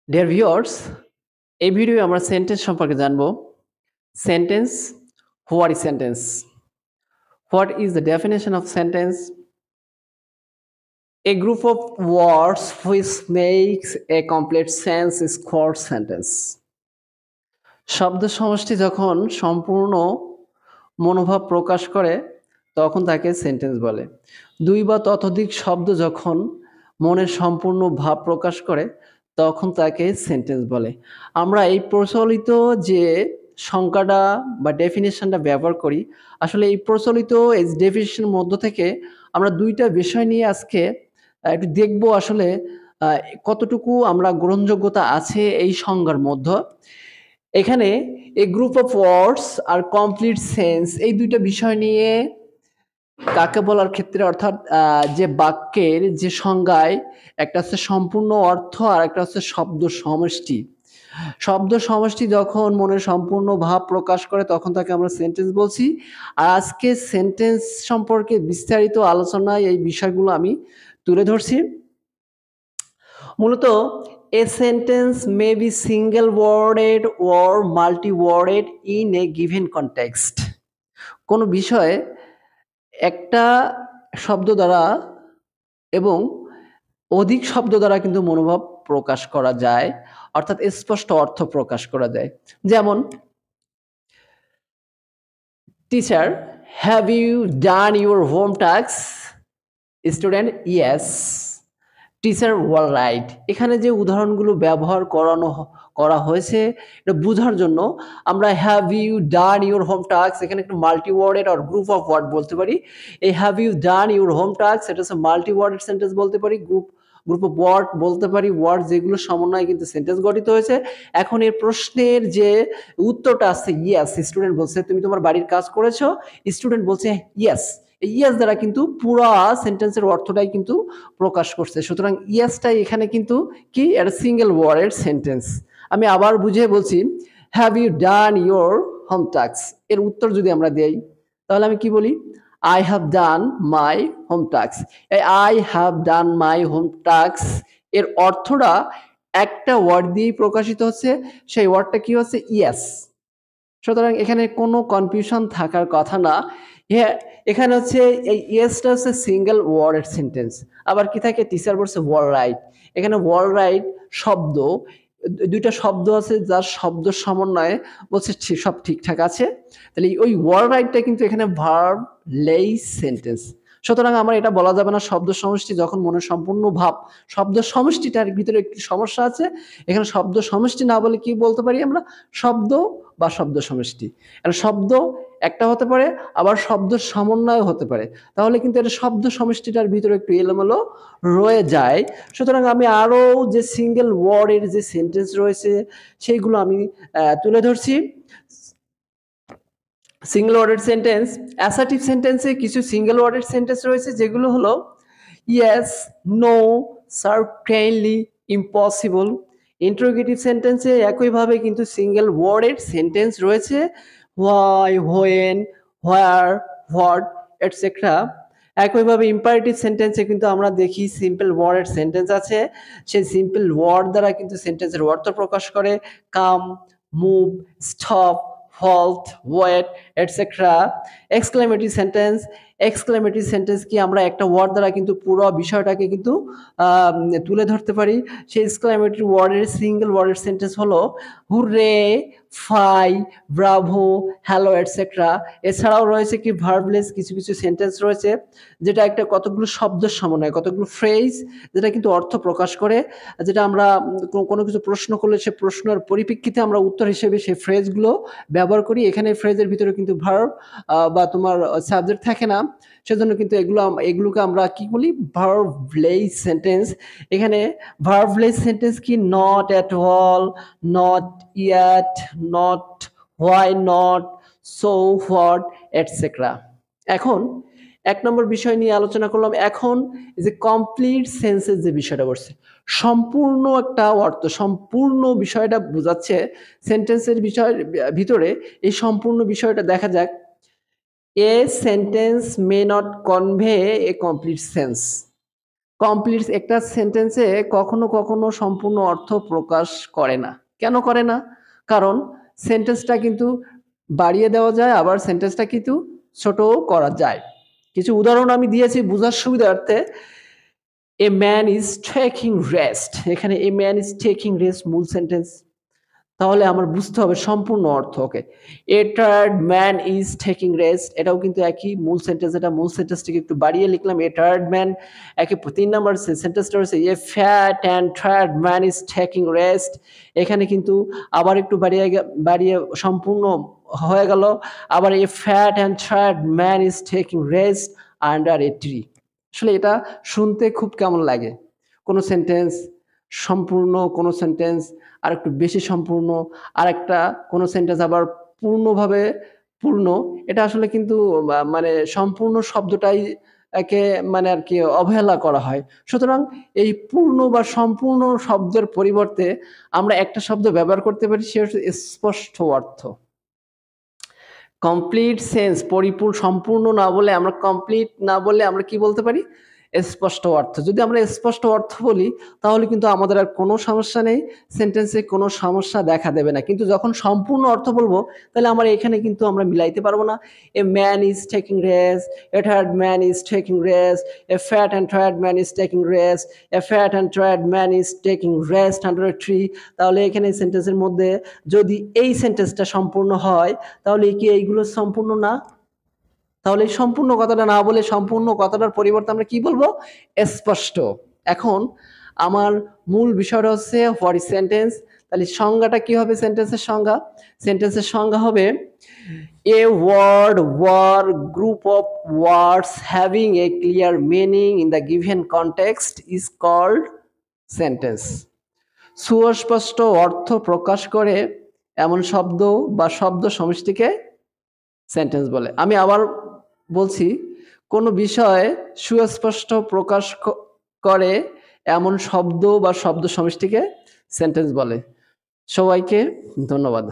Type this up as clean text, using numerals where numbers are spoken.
Dear viewers, এই ভিডিওয়ে আমরা sentence সম্পর্কে জানব। Sentence, what is sentence? What is the definition of sentence? A group of words which makes a complete sense is called sentence. শব্দ সমষ্টি যখন সম্পূর্ণ মনোভাব প্রকাশ করে তখন তাকে সেন্টেন্স বলে। দুই বা ততোধিক শব্দ যখন মনের সম্পূর্ণ ভাব প্রকাশ করে তখন তাকে সেন্টেন্স বলে। আমরা এই প্রচলিত যে সংজ্ঞাটা বা ডেফিনিশনটা ব্যবহার করি, আসলে এই প্রচলিত এই ডেফিনিশনের মধ্য থেকে আমরা দুইটা বিষয় নিয়ে আজকে একটু দেখব আসলে কতটুকু আমরা গ্রহণযোগ্যতা আছে এই সংজ্ঞার মধ্যে। এখানে এ গ্রুপ অফ ওয়ার্ডস আর কমপ্লিট সেন্স এই দুইটা বিষয় নিয়ে কাকে বলার ক্ষেত্রে অর্থাৎ যে বাক্যের যে সংজ্ঞায় একটা হচ্ছে সম্পূর্ণ অর্থ আর একটা হচ্ছে শব্দ সমষ্টি। শব্দ সমষ্টি যখন মনের সম্পূর্ণ ভাব প্রকাশ করে তখন তাকে আমরা সেন্টেন্স বলছি। আর আজকে সেন্টেন্স সম্পর্কে বিস্তারিত আলোচনায় এই বিষয়গুলো আমি তুলে ধরছি। মূলত a sentence may be single worded or multi worded in a given context. কোনো বিষয়ে একটা শব্দ দ্বারা এবং অধিক শব্দ দ্বারা কিন্তু মনোভাব প্রকাশ করা যায়, অর্থাৎ স্পষ্ট অর্থ প্রকাশ করা যায়। যেমন, teacher, have you done your home task? Student, yes. Teacher, all right. এখানে যে উদাহরণগুলো ব্যবহার করা হয়েছে এটা বোঝার জন্য আমরা have you done your home task এখানে একটা মাল্টি ওয়ার্ডেড আর গ্রুপ অফ ওয়ার্ড বলতে পারি। এই have you done your home task এটা হচ্ছে মাল্টি ওয়ার্ডেড সেন্টেন্স বলতে পারি, গ্রুপ অফ ওয়ার্ড বলতে পারি, ওয়ার্ড যেগুলো সমন্বয়ে কিন্তু সেন্টেন্স গঠিত হয়েছে। এখন এর প্রশ্নের যে উত্তরটা আসছে ইয়েস। স্টুডেন্ট বলছে তুমি তোমার বাড়ির কাজ করেছো? স্টুডেন্ট বলছে ইয়েস। ইয়েস দ্বারা কিন্তু পুরো সেন্টেন্সের অর্থটাই কিন্তু প্রকাশ করছে। সুতরাং ইয়েসটাই এখানে কিন্তু কি একটা সিঙ্গেল ওয়ার্ডের সেন্টেন্স। আমি আবার বুঝিয়ে বলছি, have you done your home task এর উত্তর যদি আমরা দেই তাহলে আমি কি বলি? I have done my home task. এই I have done my home task এর অর্থটা একটা ওয়ার্ড দিয়েই প্রকাশিত হচ্ছে, সেই ওয়ার্ডটা কি হচ্ছে? ইয়েস। সুতরাং এখানে কোনো কনফিউশন থাকার কথা না। এখানে হচ্ছে এই ইয়েসটা হচ্ছে সিঙ্গেল ওয়ার্ডের সেন্টেন্স। আবার কি থাকে? টিচার বলছে ওয়াল রাইট। এখানে ওয়াল রাইট শব্দ, দুইটা শব্দ আছে যার শব্দ সমন্বয়ে বলছে সব ঠিকঠাক আছে। তাহলে ওই ওয়াল রাইটটা কিন্তু এখানে ভার্ব লেস সেন্টেন্স। সুতরাং আমার এটা বলা যাবে না শব্দ সমষ্টি যখন মনের সম্পূর্ণ ভাব, শব্দ সমষ্টিটার ভিতরে একটি সমস্যা আছে। এখানে শব্দ সমষ্টি না বলে কি বলতে পারি আমরা? শব্দ বা শব্দ সমষ্টি। এটা শব্দ একটা হতে পারে, আবার শব্দ সমন্বয় হতে পারে। তাহলে কিন্তু এটা শব্দ সমষ্টিটার ভিতরে একটু এলোমেলো রয়ে যায়। সুতরাং আমি আরো যে সিঙ্গেল ওয়ার্ডের যে সেন্টেন্স রয়েছে সেইগুলো আমি তুলে ধরছি। সিঙ্গেল ওয়ার্ডের সেন্টেন্স, অ্যাসার্টিভ সেন্টেন্সে কিছু সিঙ্গেল ওয়ার্ডের সেন্টেন্স রয়েছে যেগুলো হলো yes, no, certainly, impossible. Interrogative সেন্টেন্সে একইভাবে কিন্তু সিঙ্গেল ওয়ার্ডের সেন্টেন্স রয়েছে, why, when, where, what etcetera. একইভাবে ইম্পারেটিভ সেন্টেন্সে কিন্তু আমরা দেখি সিম্পল ওয়ার্ডের সেন্টেন্স আছে, সেই সিম্পল ওয়ার্ড দ্বারা কিন্তু সেন্টেন্সের অর্থ প্রকাশ করে। Come, move, stop, halt, wait, etcetera. Exclamatory sentence, exclamatory sentence কি আমরা একটা ওয়ার্ড দ্বারা কিন্তু পুরো বিষয়টাকে কিন্তু তুলে ধরতে পারি। সেই এক্সক্লেমেটরি ওয়ার্ডের সিঙ্গেল ওয়ার্ডের সেন্টেন্স হলো hurray, fie, bravo, hello etcetera. এছাড়াও রয়েছে কি ভার্বলেস কিছু কিছু সেন্টেন্স রয়েছে যেটা একটা কতগুলো শব্দের সমন্বয়, কতগুলো ফ্রেজ যেটা কিন্তু অর্থ প্রকাশ করে, যেটা আমরা কোনো কিছু প্রশ্ন করলে সে প্রশ্নের পরিপ্রেক্ষিতে আমরা উত্তর হিসেবে সেই ফ্রেজগুলো ব্যবহার করি। এখানে ফ্রেজের ভিতরে কিন্তু ভার্ব বা তোমার সাবজেক্ট থাকে না, সেজন্য কিন্তু এগুলোকে আমরা কি বলি? ভার্বলেস সেন্টেন্স। এখানে ভার্বলেস সেন্টেন্স কি? Not at all, not yet, not, why not, so what etcetera. এখন এক নম্বর বিষয় নিয়ে আলোচনা করলাম। এখন যে কমপ্লিট সেন্সের যে বিষয়টা বলছে, সম্পূর্ণ একটা অর্থ, সম্পূর্ণ বিষয়টা বোঝাচ্ছে সেন্টেন্সের বিষয়ের ভিতরে এই সম্পূর্ণ বিষয়টা দেখা যাক। A sentence may not convey A complete sense. Complete একটা সেন্টেন্সে কখনো কখনো সম্পূর্ণ অর্থ প্রকাশ করে না। কেন করে না? কারণ সেন্টেন্সটা কিন্তু বাড়িয়ে দেওয়া যায়, আবার সেন্টেন্সটা কিন্তু ছোটও করা যায়। কিছু উদাহরণ আমি দিয়েছি বোঝার সুবিধার্থে। A man is taking rest, এখানে a man is taking rest মূল সেন্টেন্স, তাহলে আমার বুঝতে হবে সম্পূর্ণ অর্থ। Okay, a tired man is taking rest, এটাও কিন্তু একই মূল সেন্টেন্স, এটা মূল সেন্টেন্সটিকে একটু বাড়িয়ে লিখলাম। এ টায়ার্ড ম্যান, একে 3 নাম্বার সেন্টেন্সটা হচ্ছে a fat and tired man is taking rest, এখানে কিন্তু আবার একটু বাড়িয়ে সম্পূর্ণ হয়ে গেল। আবার a fat and tired man is taking rest under a tree. আসলে এটা শুনতে খুব কেমন লাগে, কোনো সেন্টেন্স সম্পূর্ণ, কোনো সেন্টেন্স আর একটু বেশি সম্পূর্ণ, আর একটা কোনো সেন্টেন্স আবার পূর্ণভাবে পূর্ণ, এটা আসলে কিন্তু মানে সম্পূর্ণ শব্দটাই একে মানে আর কি অবহেলা করা হয়। সুতরাং এই পূর্ণ বা সম্পূর্ণ শব্দের পরিবর্তে আমরা একটা শব্দ ব্যবহার করতে পারি, সেটা হচ্ছে স্পষ্ট অর্থ। কমপ্লিট সেন্স, পরিপূর্ণ সম্পূর্ণ না বলে আমরা কমপ্লিট না বলে আমরা কি বলতে পারি? স্পষ্ট অর্থ। যদি আমরা স্পষ্ট অর্থ বলি তাহলে কিন্তু আমাদের আর কোনো সমস্যা নেই, সেন্টেন্সে কোনো সমস্যা দেখা দেবে না। কিন্তু যখন সম্পূর্ণ অর্থ বলবো তাহলে আমরা এখানে কিন্তু আমরা মিলাইতে পারবো না। এ man is taking rest, A tired man is taking rest, A fat and tired man is taking rest, A fat and tired man is taking rest under a tree. তাহলে এখানে সেন্টেন্সের মধ্যে যদি এই সেন্টেন্সটা সম্পূর্ণ হয় তাহলে কি এইগুলো সম্পূর্ণ না? তাহলে এই সম্পূর্ণ কথাটা না বলে সম্পূর্ণ কথাটার পরিবর্তে আমরা কি বলবো? স্পষ্ট। এখন আমার মূল বিষয়টা হচ্ছে হোয়াট ইজ সেন্টেন্স। তাহলে সংজ্ঞাটা কি হবে? সেন্টেন্সের সংজ্ঞা, সেন্টেন্সের সংজ্ঞা হবে a word or group of words having a clear meaning in the given context is called sentence. সুস্পষ্ট অর্থ প্রকাশ করে এমন শব্দ বা শব্দ সমষ্টিকে সেন্টেন্স বলে। আমি আবার বলছি, কোনো বিষয় সুস্পষ্ট প্রকাশ করে এমন শব্দ বা শব্দ সমষ্টিকে সেন্টেন্স বলে। সবাইকে ধন্যবাদ।